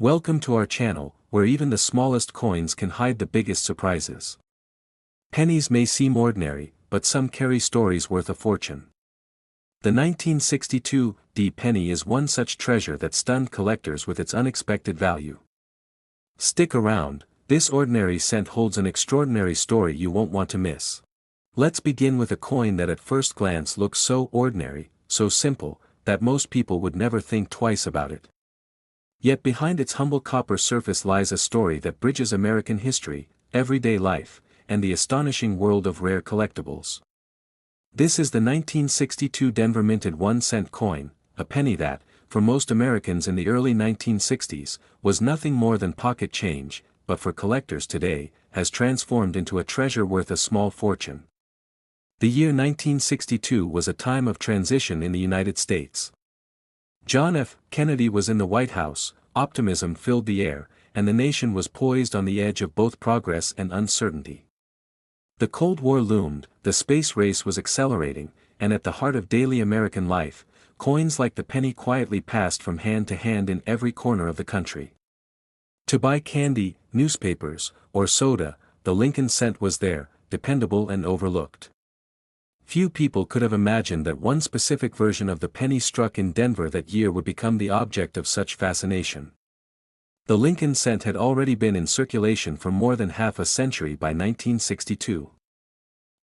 Welcome to our channel, where even the smallest coins can hide the biggest surprises. Pennies may seem ordinary, but some carry stories worth a fortune. The 1962 D penny is one such treasure that stunned collectors with its unexpected value. Stick around, this ordinary cent holds an extraordinary story you won't want to miss. Let's begin with a coin that at first glance looks so ordinary, so simple, that most people would never think twice about it. Yet behind its humble copper surface lies a story that bridges American history, everyday life, and the astonishing world of rare collectibles. This is the 1962 Denver minted 1-cent coin, a penny that, for most Americans in the early 1960s, was nothing more than pocket change, but for collectors today, has transformed into a treasure worth a small fortune. The year 1962 was a time of transition in the United States. John F. Kennedy was in the White House, optimism filled the air, and the nation was poised on the edge of both progress and uncertainty. The Cold War loomed, the space race was accelerating, and at the heart of daily American life, coins like the penny quietly passed from hand to hand in every corner of the country. To buy candy, newspapers, or soda, the Lincoln cent was there, dependable and overlooked. Few people could have imagined that one specific version of the penny struck in Denver that year would become the object of such fascination. The Lincoln cent had already been in circulation for more than half a century by 1962.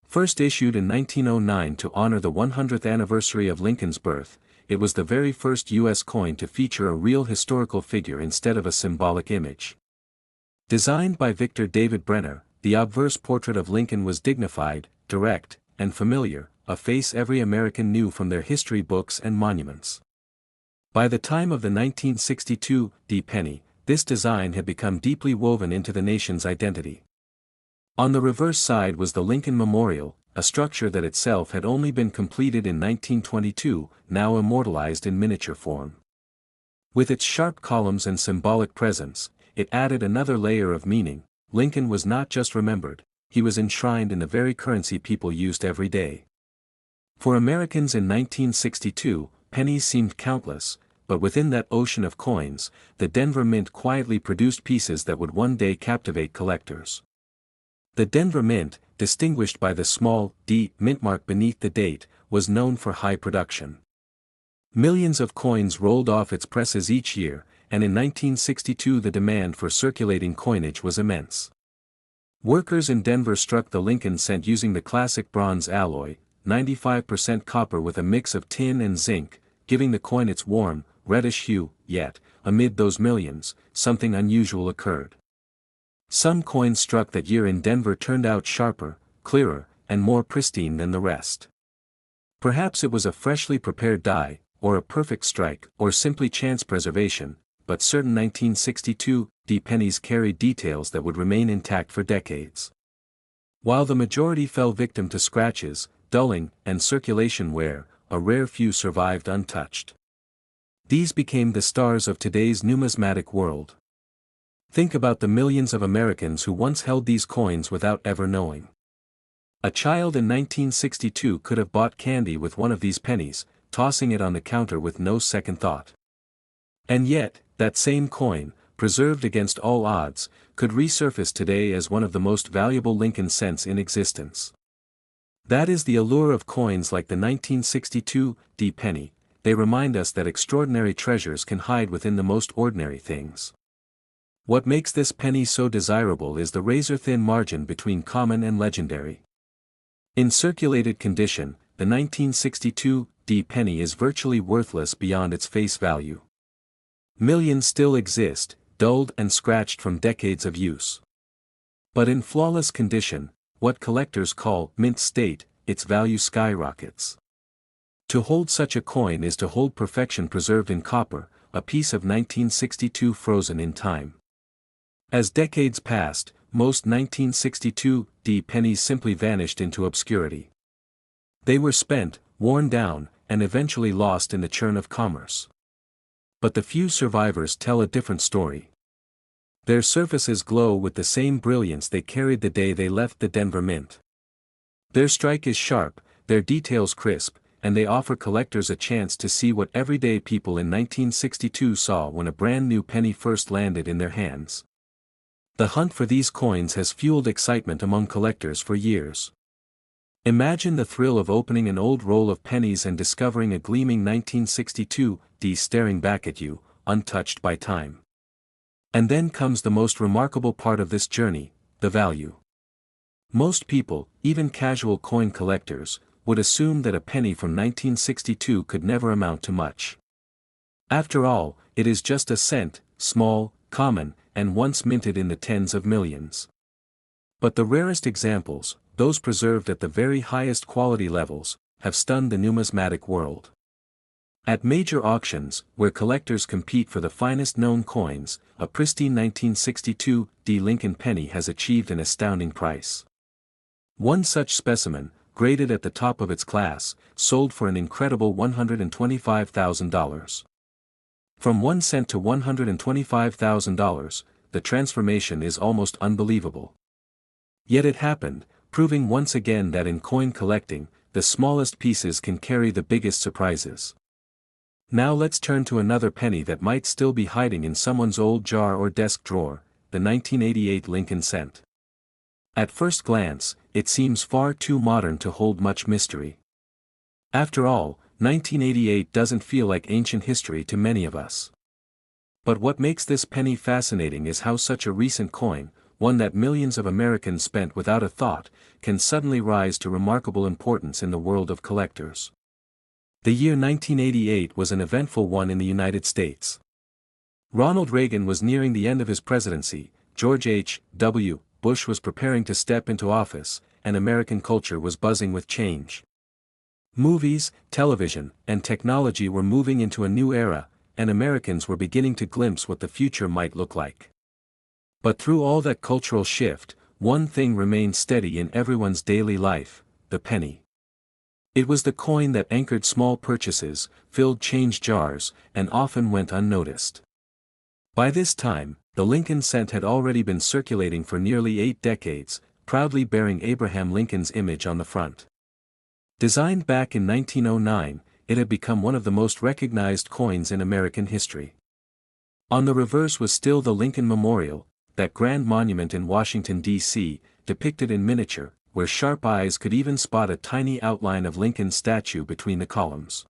First issued in 1909 to honor the 100th anniversary of Lincoln's birth, it was the very first U.S. coin to feature a real historical figure instead of a symbolic image. Designed by Victor David Brenner, the obverse portrait of Lincoln was dignified, direct, and familiar, a face every American knew from their history books and monuments. By the time of the 1962 D penny, this design had become deeply woven into the nation's identity. On the reverse side was the Lincoln Memorial, a structure that itself had only been completed in 1922, now immortalized in miniature form. With its sharp columns and symbolic presence, it added another layer of meaning. Lincoln was not just remembered, he was enshrined in the very currency people used every day. For Americans in 1962, pennies seemed countless, but within that ocean of coins, the Denver Mint quietly produced pieces that would one day captivate collectors. The Denver Mint, distinguished by the small D mint mark beneath the date, was known for high production. Millions of coins rolled off its presses each year, and in 1962 the demand for circulating coinage was immense. Workers in Denver struck the Lincoln cent using the classic bronze alloy, 95% copper with a mix of tin and zinc, giving the coin its warm, reddish hue. Yet, amid those millions, something unusual occurred. Some coins struck that year in Denver turned out sharper, clearer, and more pristine than the rest. Perhaps it was a freshly prepared die, or a perfect strike, or simply chance preservation, but certain 1962 D pennies carried details that would remain intact for decades. While the majority fell victim to scratches, dulling, and circulation wear, a rare few survived untouched. These became the stars of today's numismatic world. Think about the millions of Americans who once held these coins without ever knowing. A child in 1962 could have bought candy with one of these pennies, tossing it on the counter with no second thought. And yet, that same coin, preserved against all odds, could resurface today as one of the most valuable Lincoln cents in existence. That is the allure of coins like the 1962 D penny. They remind us that extraordinary treasures can hide within the most ordinary things. What makes this penny so desirable is the razor-thin margin between common and legendary. In circulated condition, the 1962 D penny is virtually worthless beyond its face value. Millions still exist, dulled and scratched from decades of use. But in flawless condition, what collectors call mint state, its value skyrockets. To hold such a coin is to hold perfection preserved in copper, a piece of 1962 frozen in time. As decades passed, most 1962 D pennies simply vanished into obscurity. They were spent, worn down, and eventually lost in the churn of commerce. But the few survivors tell a different story. Their surfaces glow with the same brilliance they carried the day they left the Denver Mint. Their strike is sharp, their details crisp, and they offer collectors a chance to see what everyday people in 1962 saw when a brand new penny first landed in their hands. The hunt for these coins has fueled excitement among collectors for years. Imagine the thrill of opening an old roll of pennies and discovering a gleaming 1962 D staring back at you, untouched by time. And then comes the most remarkable part of this journey, the value. Most people, even casual coin collectors, would assume that a penny from 1962 could never amount to much. After all, it is just a cent, small, common, and once minted in the tens of millions. But the rarest examples, those preserved at the very highest quality levels, have stunned the numismatic world. At major auctions, where collectors compete for the finest known coins, a pristine 1962 D Lincoln penny has achieved an astounding price. One such specimen, graded at the top of its class, sold for an incredible $125,000. From 1 cent to $125,000, the transformation is almost unbelievable. Yet it happened, proving once again that in coin collecting, the smallest pieces can carry the biggest surprises. Now let's turn to another penny that might still be hiding in someone's old jar or desk drawer, the 1988 Lincoln cent. At first glance, it seems far too modern to hold much mystery. After all, 1988 doesn't feel like ancient history to many of us. But what makes this penny fascinating is how such a recent coin, one that millions of Americans spent without a thought, can suddenly rise to remarkable importance in the world of collectors. The year 1988 was an eventful one in the United States. Ronald Reagan was nearing the end of his presidency, George H.W. Bush was preparing to step into office, and American culture was buzzing with change. Movies, television, and technology were moving into a new era, and Americans were beginning to glimpse what the future might look like. But through all that cultural shift, one thing remained steady in everyone's daily life: the penny. It was the coin that anchored small purchases, filled change jars, and often went unnoticed. By this time, the Lincoln cent had already been circulating for nearly 8 decades, proudly bearing Abraham Lincoln's image on the front. Designed back in 1909, it had become one of the most recognized coins in American history. On the reverse was still the Lincoln Memorial, that grand monument in Washington, D.C., depicted in miniature, where sharp eyes could even spot a tiny outline of Lincoln's statue between the columns.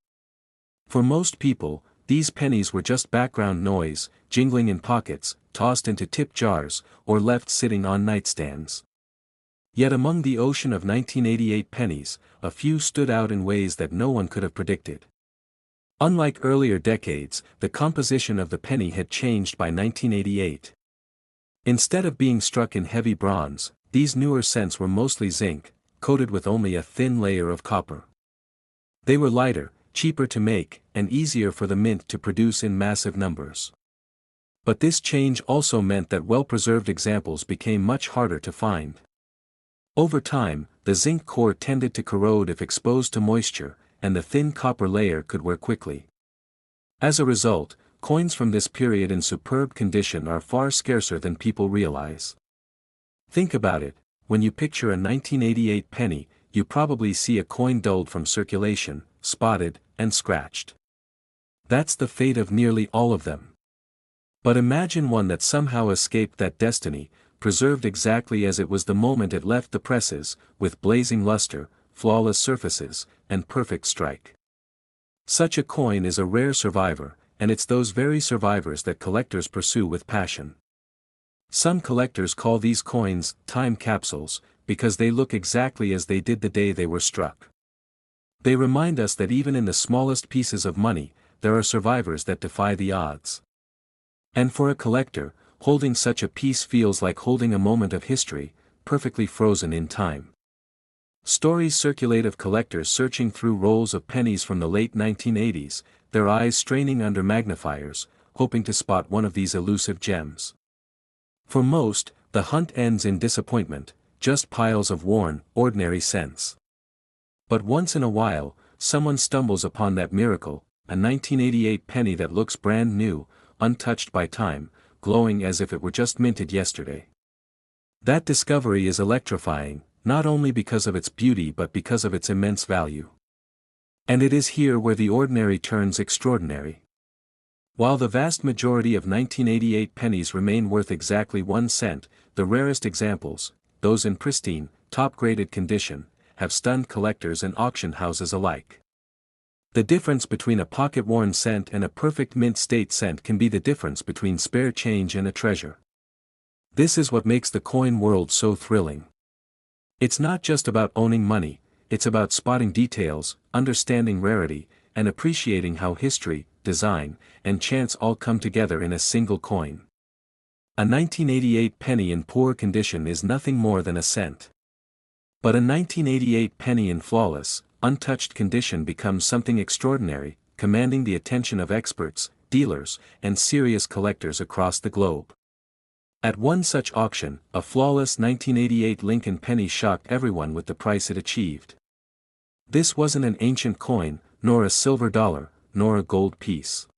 For most people, these pennies were just background noise, jingling in pockets, tossed into tip jars, or left sitting on nightstands. Yet among the ocean of 1988 pennies, a few stood out in ways that no one could have predicted. Unlike earlier decades, the composition of the penny had changed by 1988. Instead of being struck in heavy bronze, these newer cents were mostly zinc, coated with only a thin layer of copper. They were lighter, cheaper to make, and easier for the mint to produce in massive numbers. But this change also meant that well-preserved examples became much harder to find. Over time, the zinc core tended to corrode if exposed to moisture, and the thin copper layer could wear quickly. As a result, coins from this period in superb condition are far scarcer than people realize. Think about it: when you picture a 1988 penny, you probably see a coin dulled from circulation, spotted, and scratched. That's the fate of nearly all of them. But imagine one that somehow escaped that destiny, preserved exactly as it was the moment it left the presses, with blazing luster, flawless surfaces, and perfect strike. Such a coin is a rare survivor, and it's those very survivors that collectors pursue with passion. Some collectors call these coins time capsules, because they look exactly as they did the day they were struck. They remind us that even in the smallest pieces of money, there are survivors that defy the odds. And for a collector, holding such a piece feels like holding a moment of history, perfectly frozen in time. Stories circulate of collectors searching through rolls of pennies from the late 1980s, their eyes straining under magnifiers, hoping to spot one of these elusive gems. For most, the hunt ends in disappointment, just piles of worn, ordinary cents. But once in a while, someone stumbles upon that miracle, a 1988 penny that looks brand new, untouched by time, glowing as if it were just minted yesterday. That discovery is electrifying, not only because of its beauty but because of its immense value. And it is here where the ordinary turns extraordinary. While the vast majority of 1988 pennies remain worth exactly 1 cent, the rarest examples, those in pristine, top-graded condition, have stunned collectors and auction houses alike. The difference between a pocket-worn cent and a perfect mint-state cent can be the difference between spare change and a treasure. This is what makes the coin world so thrilling. It's not just about owning money, it's about spotting details, understanding rarity, and appreciating how history, design, and chance all come together in a single coin. A 1988 penny in poor condition is nothing more than a cent. But a 1988 penny in flawless, untouched condition becomes something extraordinary, commanding the attention of experts, dealers, and serious collectors across the globe. At one such auction, a flawless 1988 Lincoln penny shocked everyone with the price it achieved. This wasn't an ancient coin, nor a silver dollar, nor a gold piece.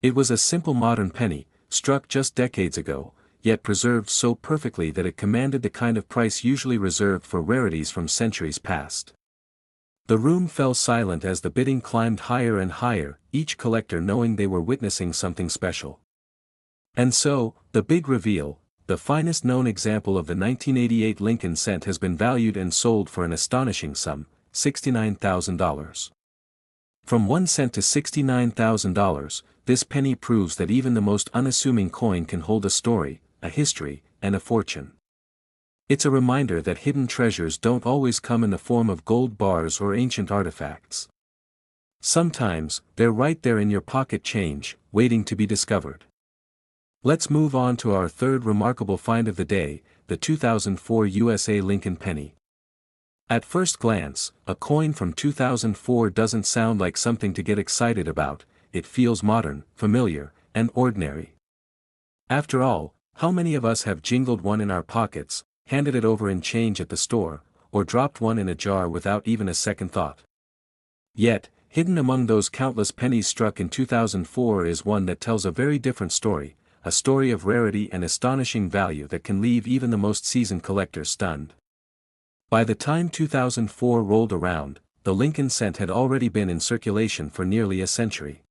It was a simple modern penny, struck just decades ago, yet preserved so perfectly that it commanded the kind of price usually reserved for rarities from centuries past. The room fell silent as the bidding climbed higher and higher, each collector knowing they were witnessing something special. And so, the big reveal, the finest known example of the 1988 Lincoln cent has been valued and sold for an astonishing sum, $69,000. From 1 cent to $69,000, this penny proves that even the most unassuming coin can hold a story, a history, and a fortune. It's a reminder that hidden treasures don't always come in the form of gold bars or ancient artifacts. Sometimes, they're right there in your pocket change, waiting to be discovered. Let's move on to our third remarkable find of the day, the 2004 USA Lincoln penny. At first glance, a coin from 2004 doesn't sound like something to get excited about. It feels modern, familiar, and ordinary. After all, how many of us have jingled one in our pockets, handed it over in change at the store, or dropped one in a jar without even a second thought? Yet, hidden among those countless pennies struck in 2004 is one that tells a very different story, a story of rarity and astonishing value that can leave even the most seasoned collector stunned. By the time 2004 rolled around, the Lincoln cent had already been in circulation for nearly a century.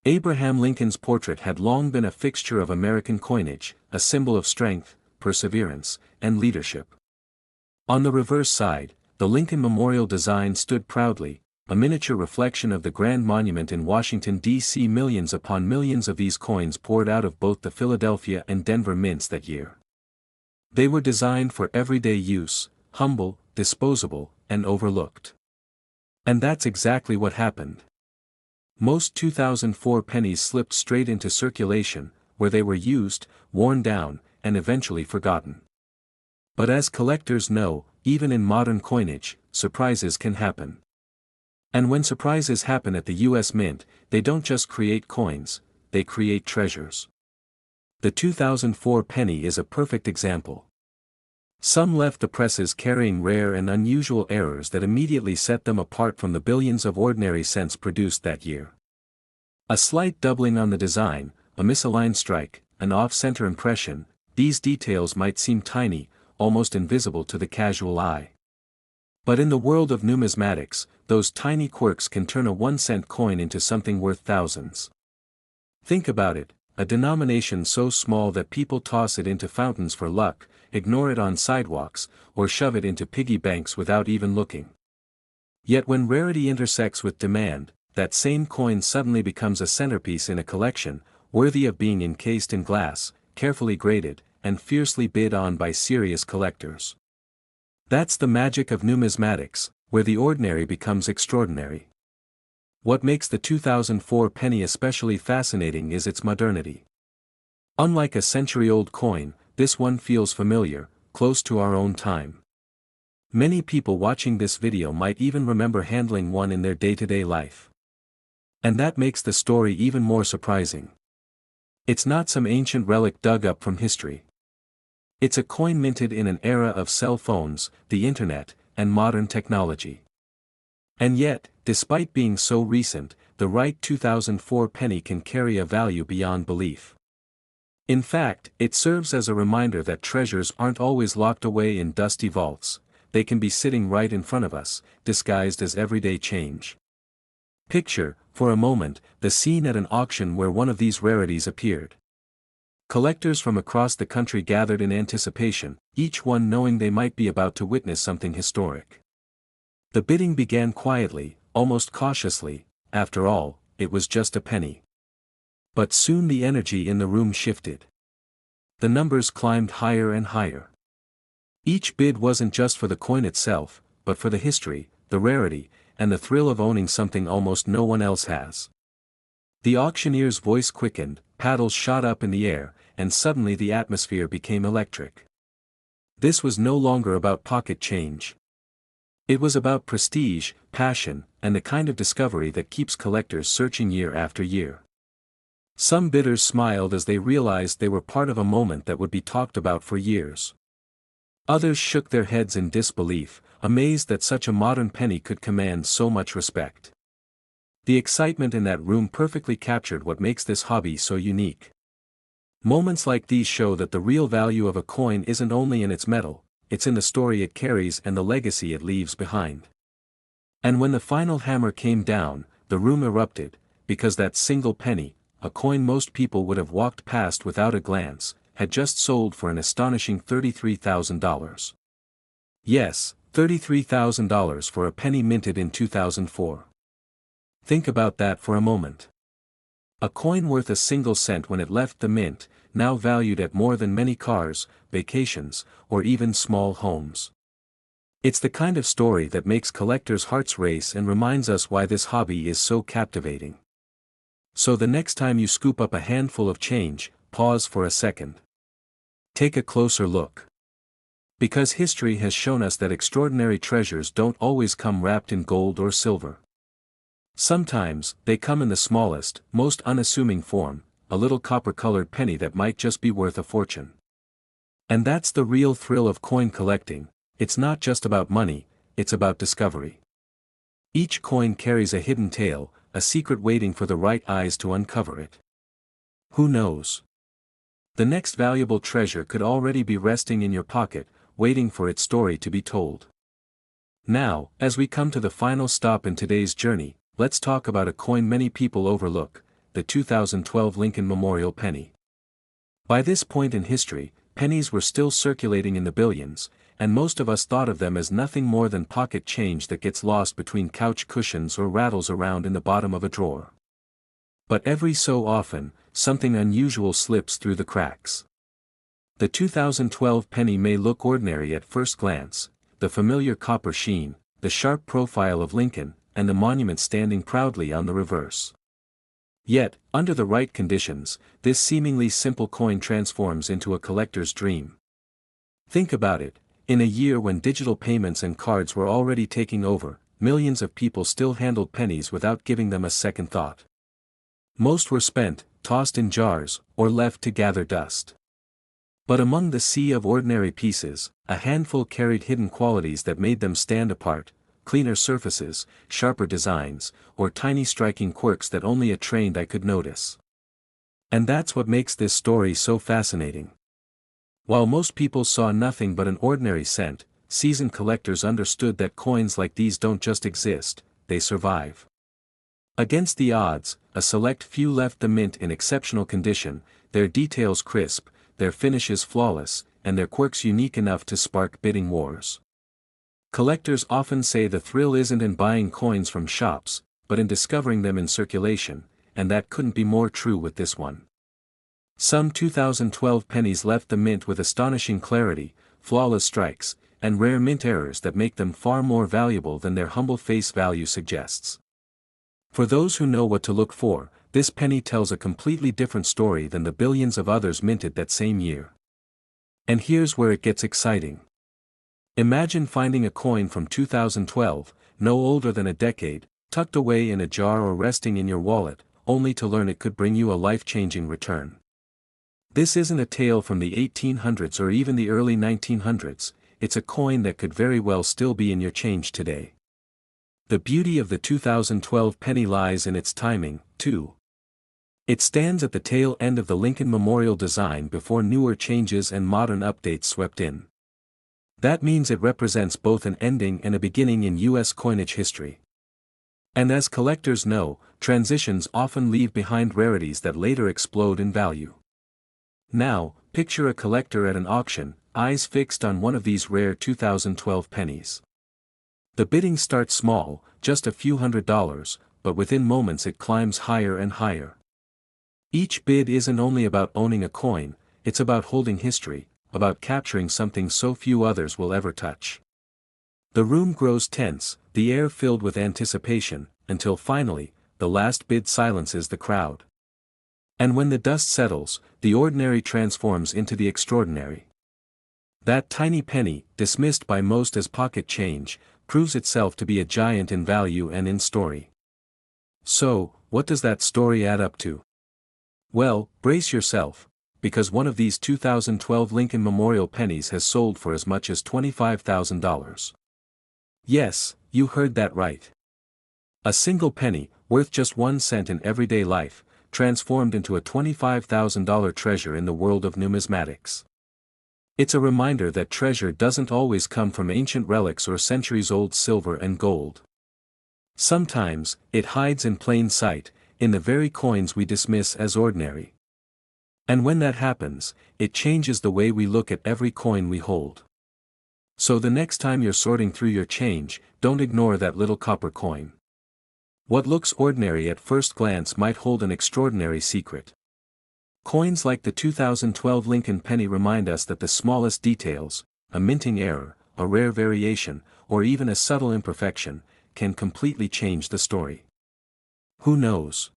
Abraham Lincoln's portrait had long been a fixture of American coinage, a symbol of strength, perseverance, and leadership. On the reverse side, the Lincoln Memorial design stood proudly, a miniature reflection of the Grand Monument in Washington, D.C. Millions upon millions of these coins poured out of both the Philadelphia and Denver mints that year. They were designed for everyday use, humble, disposable, and overlooked. And that's exactly what happened. Most 2004 pennies slipped straight into circulation, where they were used, worn down, and eventually forgotten. But as collectors know, even in modern coinage, surprises can happen. And when surprises happen at the U.S. Mint, they don't just create coins, they create treasures. The 2004 penny is a perfect example. Some left the presses carrying rare and unusual errors that immediately set them apart from the billions of ordinary cents produced that year. A slight doubling on the design, a misaligned strike, an off-center impression, these details might seem tiny, almost invisible to the casual eye. But in the world of numismatics, those tiny quirks can turn a 1-cent coin into something worth thousands. Think about it, a denomination so small that people toss it into fountains for luck, ignore it on sidewalks, or shove it into piggy banks without even looking. Yet when rarity intersects with demand, that same coin suddenly becomes a centerpiece in a collection, worthy of being encased in glass, carefully graded, and fiercely bid on by serious collectors. That's the magic of numismatics, where the ordinary becomes extraordinary. What makes the 2004 penny especially fascinating is its modernity. Unlike a century-old coin, this one feels familiar, close to our own time. Many people watching this video might even remember handling one in their day-to-day life. And that makes the story even more surprising. It's not some ancient relic dug up from history. It's a coin minted in an era of cell phones, the internet, and modern technology. And yet, despite being so recent, the right 2004 penny can carry a value beyond belief. In fact, it serves as a reminder that treasures aren't always locked away in dusty vaults, they can be sitting right in front of us, disguised as everyday change. Picture, for a moment, the scene at an auction where one of these rarities appeared. Collectors from across the country gathered in anticipation, each one knowing they might be about to witness something historic. The bidding began quietly, almost cautiously. After all, it was just a penny. But soon the energy in the room shifted. The numbers climbed higher and higher. Each bid wasn't just for the coin itself, but for the history, the rarity, and the thrill of owning something almost no one else has. The auctioneer's voice quickened, paddles shot up in the air, and suddenly the atmosphere became electric. This was no longer about pocket change. It was about prestige, passion, and the kind of discovery that keeps collectors searching year after year. Some bidders smiled as they realized they were part of a moment that would be talked about for years. Others shook their heads in disbelief, amazed that such a modern penny could command so much respect. The excitement in that room perfectly captured what makes this hobby so unique. Moments like these show that the real value of a coin isn't only in its metal, it's in the story it carries and the legacy it leaves behind. And when the final hammer came down, the room erupted, because that single penny, a coin most people would have walked past without a glance, had just sold for an astonishing $33,000. Yes, $33,000 for a penny minted in 2004. Think about that for a moment. A coin worth a single cent when it left the mint, now valued at more than many cars, vacations, or even small homes. It's the kind of story that makes collectors' hearts race and reminds us why this hobby is so captivating. So the next time you scoop up a handful of change, pause for a second. Take a closer look. Because history has shown us that extraordinary treasures don't always come wrapped in gold or silver. Sometimes, they come in the smallest, most unassuming form, a little copper-colored penny that might just be worth a fortune. And that's the real thrill of coin collecting. It's not just about money, it's about discovery. Each coin carries a hidden tale, a secret waiting for the right eyes to uncover it. Who knows? The next valuable treasure could already be resting in your pocket, waiting for its story to be told. Now, as we come to the final stop in today's journey, let's talk about a coin many people overlook, the 2012 Lincoln Memorial Penny. By this point in history, pennies were still circulating in the billions, and most of us thought of them as nothing more than pocket change that gets lost between couch cushions or rattles around in the bottom of a drawer. But every so often, something unusual slips through the cracks. The 2012 penny may look ordinary at first glance, the familiar copper sheen, the sharp profile of Lincoln, and the monument standing proudly on the reverse. Yet, under the right conditions, this seemingly simple coin transforms into a collector's dream. Think about it, in a year when digital payments and cards were already taking over, millions of people still handled pennies without giving them a second thought. Most were spent, tossed in jars, or left to gather dust. But among the sea of ordinary pieces, a handful carried hidden qualities that made them stand apart: cleaner surfaces, sharper designs, or tiny striking quirks that only a trained eye could notice. And that's what makes this story so fascinating. While most people saw nothing but an ordinary cent, seasoned collectors understood that coins like these don't just exist, they survive. Against the odds, a select few left the mint in exceptional condition, their details crisp, their finishes flawless, and their quirks unique enough to spark bidding wars. Collectors often say the thrill isn't in buying coins from shops, but in discovering them in circulation, and that couldn't be more true with this one. Some 2012 pennies left the mint with astonishing clarity, flawless strikes, and rare mint errors that make them far more valuable than their humble face value suggests. For those who know what to look for, this penny tells a completely different story than the billions of others minted that same year. And here's where it gets exciting. Imagine finding a coin from 2012, no older than a decade, tucked away in a jar or resting in your wallet, only to learn it could bring you a life-changing return. This isn't a tale from the 1800s or even the early 1900s, it's a coin that could very well still be in your change today. The beauty of the 2012 penny lies in its timing, too. It stands at the tail end of the Lincoln Memorial design before newer changes and modern updates swept in. That means it represents both an ending and a beginning in U.S. coinage history. And as collectors know, transitions often leave behind rarities that later explode in value. Now, picture a collector at an auction, eyes fixed on one of these rare 2012 pennies. The bidding starts small, just a few $100s, but within moments it climbs higher and higher. Each bid isn't only about owning a coin, it's about holding history, about capturing something so few others will ever touch. The room grows tense, the air filled with anticipation, until finally, the last bid silences the crowd. And when the dust settles, the ordinary transforms into the extraordinary. That tiny penny, dismissed by most as pocket change, proves itself to be a giant in value and in story. So, what does that story add up to? Well, brace yourself, because one of these 2012 Lincoln Memorial pennies has sold for as much as $25,000. Yes, you heard that right. A single penny, worth just 1 cent in everyday life, transformed into a $25,000 treasure in the world of numismatics. It's a reminder that treasure doesn't always come from ancient relics or centuries-old silver and gold. Sometimes, it hides in plain sight, in the very coins we dismiss as ordinary. And when that happens, it changes the way we look at every coin we hold. So the next time you're sorting through your change, don't ignore that little copper coin. What looks ordinary at first glance might hold an extraordinary secret. Coins like the 2012 Lincoln penny remind us that the smallest details, a minting error, a rare variation, or even a subtle imperfection, can completely change the story. Who knows?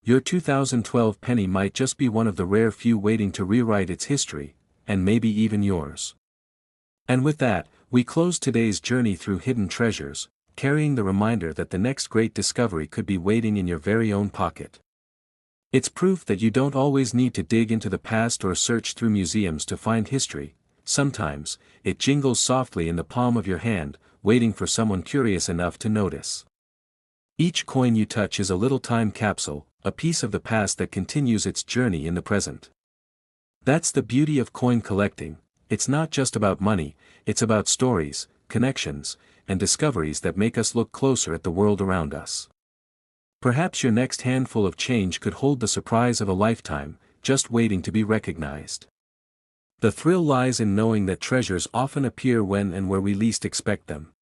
Your 2012 penny might just be one of the rare few waiting to rewrite its history, and maybe even yours. And with that, we close today's journey through hidden treasures, carrying the reminder that the next great discovery could be waiting in your very own pocket. It's proof that you don't always need to dig into the past or search through museums to find history. Sometimes, it jingles softly in the palm of your hand, waiting for someone curious enough to notice. Each coin you touch is a little time capsule, a piece of the past that continues its journey in the present. That's the beauty of coin collecting. It's not just about money, it's about stories, connections, and discoveries that make us look closer at the world around us. Perhaps your next handful of change could hold the surprise of a lifetime, just waiting to be recognized. The thrill lies in knowing that treasures often appear when and where we least expect them.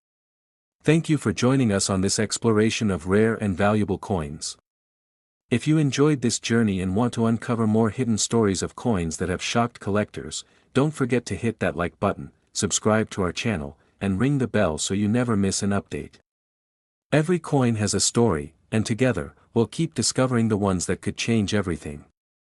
Thank you for joining us on this exploration of rare and valuable coins. If you enjoyed this journey and want to uncover more hidden stories of coins that have shocked collectors, don't forget to hit that like button, subscribe to our channel, and ring the bell so you never miss an update. Every coin has a story, and together, we'll keep discovering the ones that could change everything.